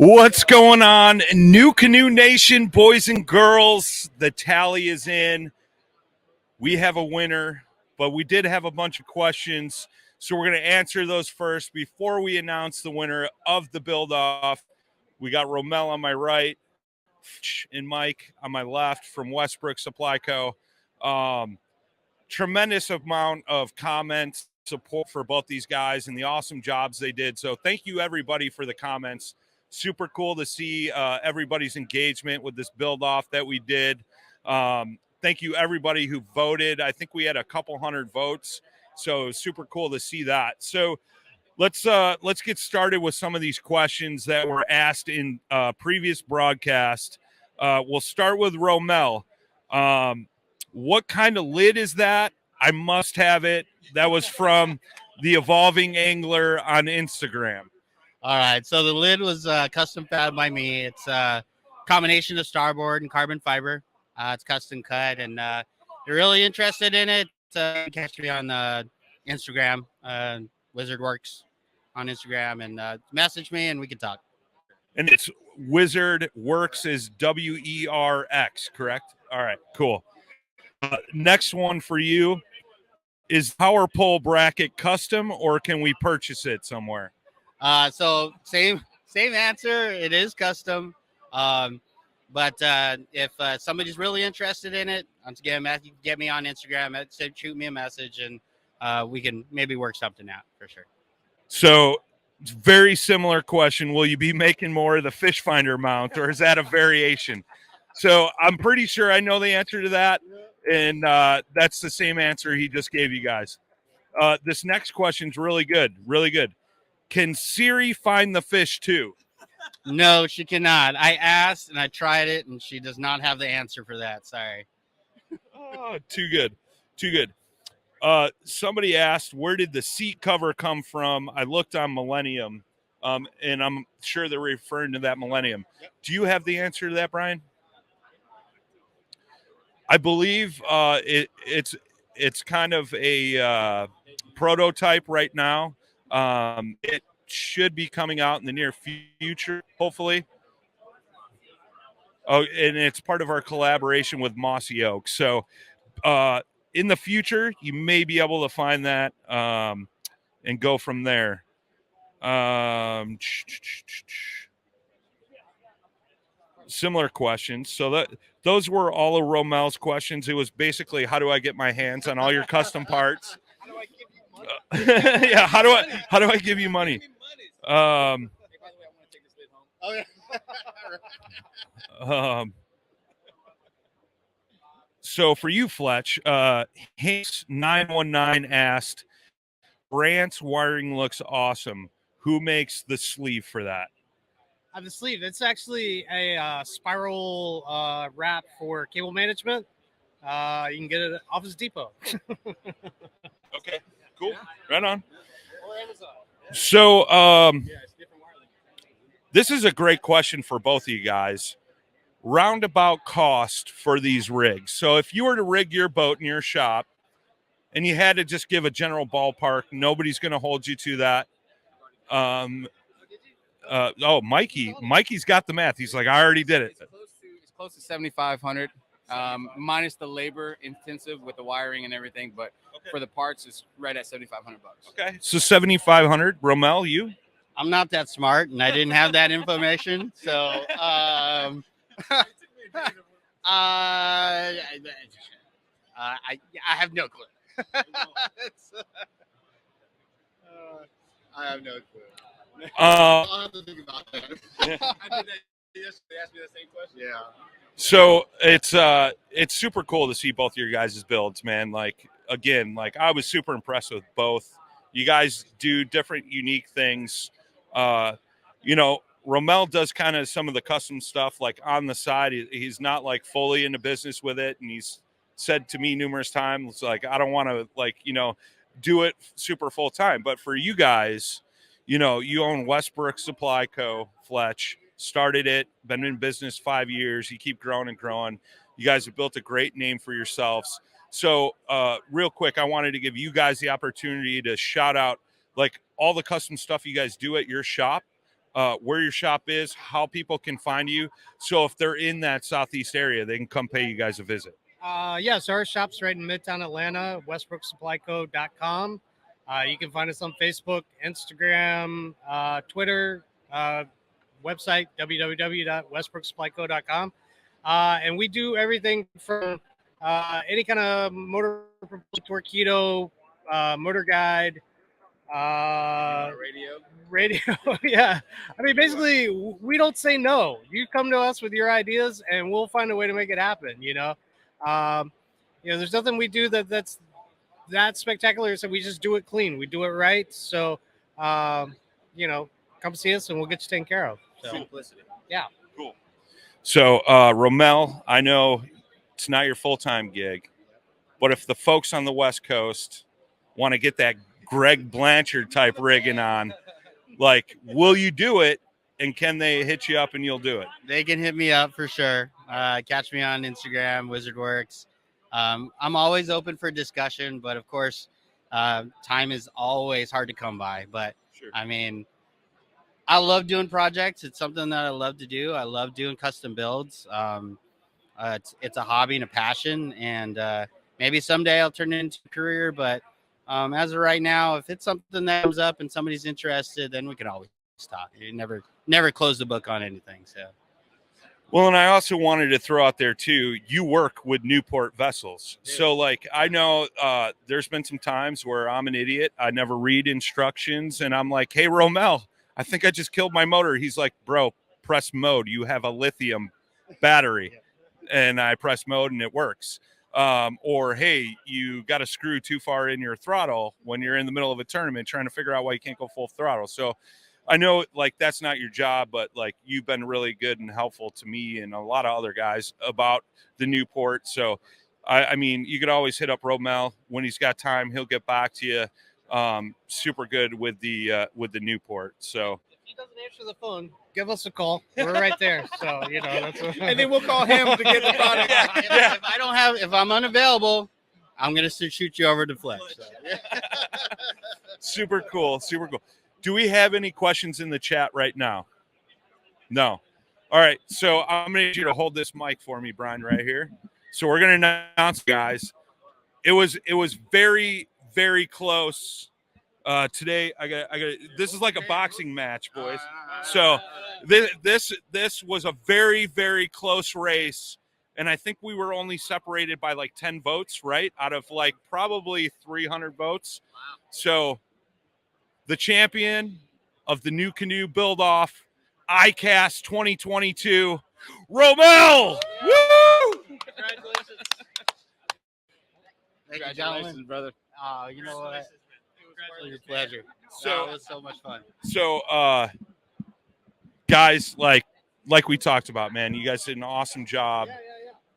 What's going on, New Canoe Nation, boys and girls? The tally is in. We have a winner, but we did have a bunch of questions, so we're going to answer those first before we announce the winner of the build-off. We got Romel on my right, Fletch and Mike on my left from Westbrook Supply Co. Tremendous amount of comments, support for both these guys and the awesome jobs they did. So thank you, everybody, for the comments. Super cool to see everybody's engagement with this build-off that we did. Thank you, everybody who voted. I think we had a couple hundred votes, so super cool to see that. So let's get started with some of these questions that were asked in previous broadcast. We'll start with Romel. What kind of lid is that? I must have it. That was from the Evolving Angler on Instagram. All right, so the lid was custom fab by me. It's a combination of starboard and carbon fiber. It's custom cut, and you're really interested in it, catch me on Instagram, Wizard Works on Instagram, and message me, and we can talk. And it's Wizard Works is WERX, correct? All right, cool. Next one for you is power pole bracket custom, or can we purchase it somewhere? So same answer. It is custom. But if somebody's really interested in it, once again, you can get me on Instagram. Shoot me a message, and we can maybe work something out for sure. So, very similar question. Will you be making more of the fish finder mount, or is that a variation? So I'm pretty sure I know the answer to that, and that's the same answer he just gave you guys. This next question is really good, really good. Can Siri find the fish too? No, she cannot. I asked and I tried it, and she does not have the answer for that. Sorry. Oh, too good. Too good. Somebody asked, where did the seat cover come from? I looked on Millennium, and I'm sure they're referring to that Millennium. Yep. Do you have the answer to that, Brian? I believe it's kind of a prototype right now. It should be coming out in the near future, hopefully. Oh, and it's part of our collaboration with Mossy Oak. So in the future, you may be able to find that and go from there. Similar questions. So those were all of Romel's questions. It was basically, how do I get my hands on all your custom parts? How do I give you money? Yeah, how do I give you money? Hey, by the way, I want to take this lid home. Oh, yeah. So for you, Fletch, Hanks 919 asked, Brant's wiring looks awesome. Who makes the sleeve for that? The sleeve. It's actually a spiral wrap for cable management. You can get it at Office Depot. Okay, cool. Right on. Or Amazon. So It's different wiring. this is a great question for both of you guys. Roundabout cost for these rigs. So if you were to rig your boat in your shop and you had to just give a general ballpark, nobody's going to hold you to that. Mikey's got the math. He's like, I already did it. It's close to 7,500, minus the labor intensive with the wiring and everything. But for the parts, it's right at $7,500. Okay, so 7,500. Romel, you? I'm not that smart, and I didn't have that information. So I have no clue. I have no clue. I'll have to think about that. I did that yesterday. They asked me the same question. Yeah. So it's super cool to see both your guys' builds, man. Like, again, like I was super impressed with both. You guys do different, unique things. Romel does kind of some of the custom stuff like on the side. He's not like fully into business with it. And he's said to me numerous times, like, I don't want to do it super full time. But for you guys, you own Westbrook Supply Co. Fletch, started it, been in business 5 years. You keep growing and growing. You guys have built a great name for yourselves. So real quick, I wanted to give you guys the opportunity to shout out like all the custom stuff you guys do at your shop. where your shop is, how people can find you. So if they're in that Southeast area, they can come pay you guys a visit. So our shop's right in Midtown Atlanta, westbrooksupplyco.com. You can find us on Facebook, Instagram, Twitter, website, www.westbrooksupplyco.com. And we do everything from any kind of motor torpedo, motor guide, radio. Yeah. I mean, basically, we don't say no. You come to us with your ideas and we'll find a way to make it happen. There's nothing we do that's that spectacular. So we just do it clean. We do it right. So, come see us and we'll get you taken care of. So. Simplicity. Yeah. Cool. So, Romel, I know it's not your full-time gig, but if the folks on the West Coast want to get that Greg Blanchard type rigging on, like, will you do it? And can they hit you up and you'll do it? They can hit me up for sure. Catch me on Instagram, WizardWorks. I'm always open for discussion, but of course, time is always hard to come by. But Sure. I mean, I love doing projects. It's something that I love to do. I love doing custom builds. It's a hobby and a passion, and maybe someday I'll turn it into a career. But as of right now, if it's something that comes up and somebody's interested, then we can always talk. You never close the book on anything. So. Well, and I also wanted to throw out there too, you work with Newport vessels. So like, I know there's been some times where I'm an idiot. I never read instructions and I'm like, hey, Romel, I think I just killed my motor. He's like, bro, press mode. You have a lithium battery. And I press mode and it works. Or, hey, you got a screw too far in your throttle when you're in the middle of a tournament trying to figure out why you can't go full throttle. So I know like that's not your job, but like you've been really good and helpful to me and a lot of other guys about the Newport. So I mean, you could always hit up Romel when he's got time. He'll get back to you. Super good with the Newport. So if he doesn't answer the phone, give us a call. We're right there. So that's what... And then we'll call him to get the product. If I'm unavailable, I'm gonna shoot you over to Fletch. So. Super cool. Super cool. Do we have any questions in the chat right now? No. All right. So I'm going to need you to hold this mic for me, Brian, right here. So we're going to announce, guys. It was very, very close. Today, I got. This is like a boxing match, boys. So this was a very, very close race. And I think we were only separated by like 10 votes, right? Out of like probably 300 votes. So the champion of the New Canoe Build-Off ICAST 2022, Romel! Woo! Congratulations. Congratulations, brother. You know what? It was your pleasure. So it was so much fun. So, guys, like we talked about, man, you guys did an awesome job.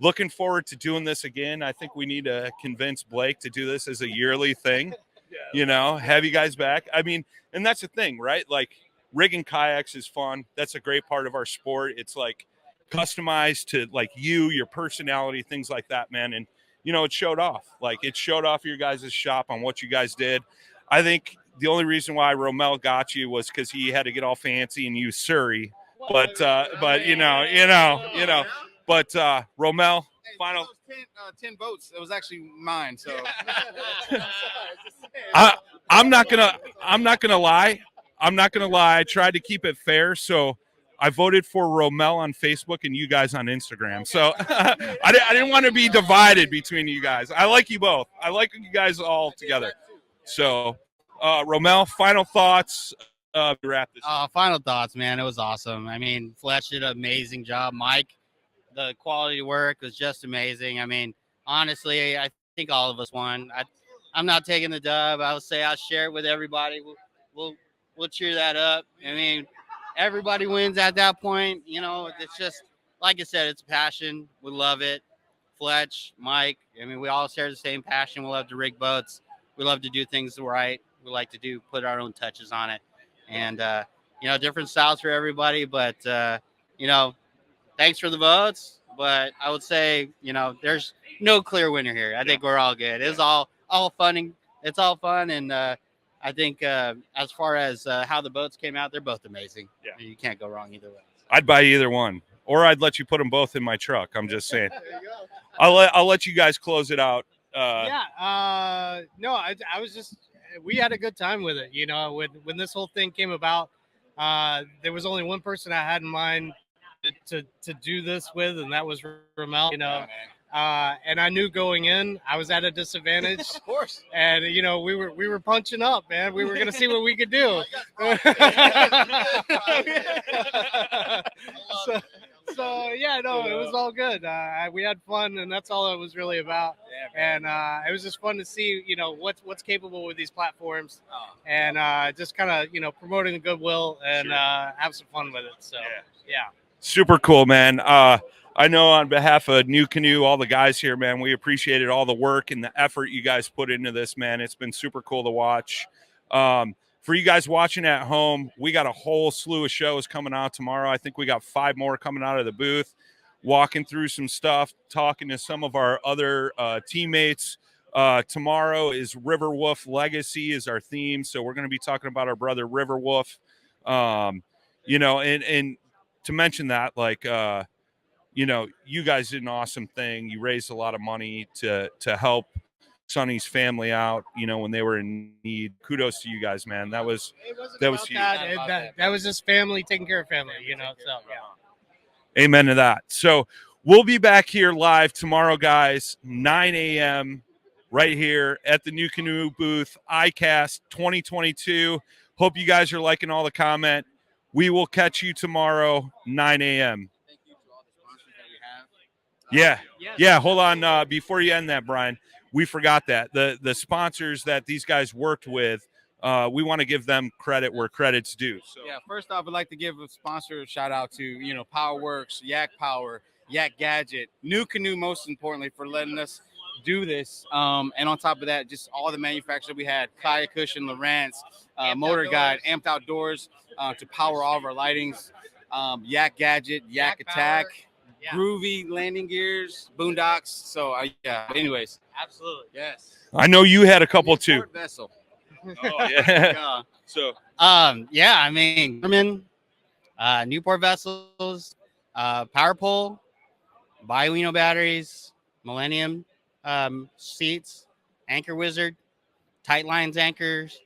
Looking forward to doing this again. I think we need to convince Blake to do this as a yearly thing. Have you guys back. I mean, and that's the thing, right? Like rigging kayaks is fun. That's a great part of our sport. It's like customized to like your personality, things like that, man. And, it showed off. Like it showed off your guys' shop on what you guys did. I think the only reason why Romel got you was because he had to get all fancy and use Surrey. But Romel, final. 10 votes. It was actually mine. So I'm not gonna lie. I tried to keep it fair, so I voted for Romel on Facebook and you guys on Instagram. So I didn't want to be divided between you guys. I like you both. I like you guys all together. So Romel, final thoughts. Wrap this. Final thoughts, man. It was awesome. I mean, Fletch did an amazing job. Mike, the quality of work was just amazing. I mean, honestly, I think all of us won. I'm not taking the dub. I would say I'll share it with everybody. We'll cheer that up. I mean, everybody wins at that point. It's just, like I said, it's a passion. We love it. Fletch, Mike, I mean, we all share the same passion. We love to rig boats. We love to do things right. We like to put our own touches on it. And, different styles for everybody. But, thanks for the votes. But I would say, there's no clear winner here. I think we're all good. It's all fun. It's all fun. And I think as far as how the boats came out, they're both amazing. Yeah. You can't go wrong either way. I'd buy either one, or I'd let you put them both in my truck. I'm just saying. I'll let you guys close it out. No, I was just, we had a good time with it. You know, when this whole thing came about, there was only one person I had in mind to do this with, and that was Romel. You know, and I knew going in I was at a disadvantage. Of course. And you know, we were punching up, man. We were gonna see what we could do. So yeah, no, it was all good. We had fun, and that's all it was really about. Yeah, and it was just fun to see, you know, what's capable with these platforms, and just kind of, you know, promoting the goodwill and have some fun with it. So yeah. Super cool, man. I know on behalf of New Canoe, all the guys here, man, we appreciated all the work and the effort you guys put into this, man. It's been super cool to watch. For you guys watching at home, we got a whole slew of shows coming out tomorrow. I think we got 5 more coming out of the booth, walking through some stuff, talking to some of our other teammates. Tomorrow is River Wolf Legacy is our theme. So we're going to be talking about our brother River Wolf. You know, and to mention that, like, you know, you guys did an awesome thing. You raised a lot of money to help Sonny's family out, you know, when they were in need. Kudos to you guys, man. That was huge. That was just family taking care of family, you know. So yeah. Amen to that. So we'll be back here live tomorrow, guys, 9 a.m. right here at the New Canoe booth, ICAST 2022. Hope you guys are liking all the comment. We will catch you tomorrow, 9 a.m. Thank you to all the sponsors that we have. Yeah. Hold on. Before you end that, Brian, we forgot that the sponsors that these guys worked with, we want to give them credit where credit's due. So Yeah, first off, I'd like to give a sponsor shout out to, you know, PowerWorks, Yak Power, Yak Gadget, New Canoe, most importantly, for letting us do this. And on top of that, just all the manufacturers we had, Kaya Cushion, Lowrance, Motor Guide, Amped Outdoors, to power all of our lightings, Yak Gadget, Yak Attack, Groovy landing gears, Boondocks. So yeah. Anyways, Absolutely. yes. I know you had a couple too. Newport Vessel. Oh yeah. So Yeah, I mean, Garmin, Newport vessels, Power Pole, Bioeno batteries, Millennium seats, Anchor Wizard, Tight Lines anchors,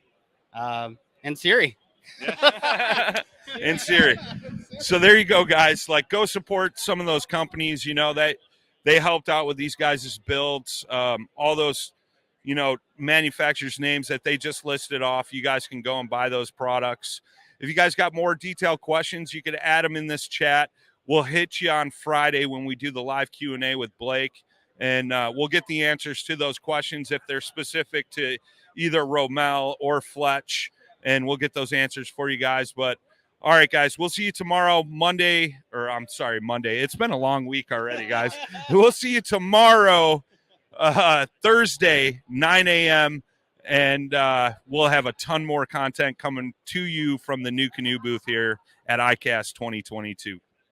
and Siri. in Siri. So there you go, guys. Like, go support some of those companies, you know, that they helped out with these guys' builds. All those, you know, manufacturers' names that they just listed off. You guys can go and buy those products. If you guys got more detailed questions, you could add them in this chat. We'll hit you on Friday when we do the live Q&A with Blake, and we'll get the answers to those questions if they're specific to either Romel or Fletch, and we'll get those answers for you guys. But all right, guys, we'll see you tomorrow, Monday. It's been a long week already, guys. We'll see you tomorrow, Thursday, 9 a.m., and we'll have a ton more content coming to you from the New Canoe booth here at ICAST 2022.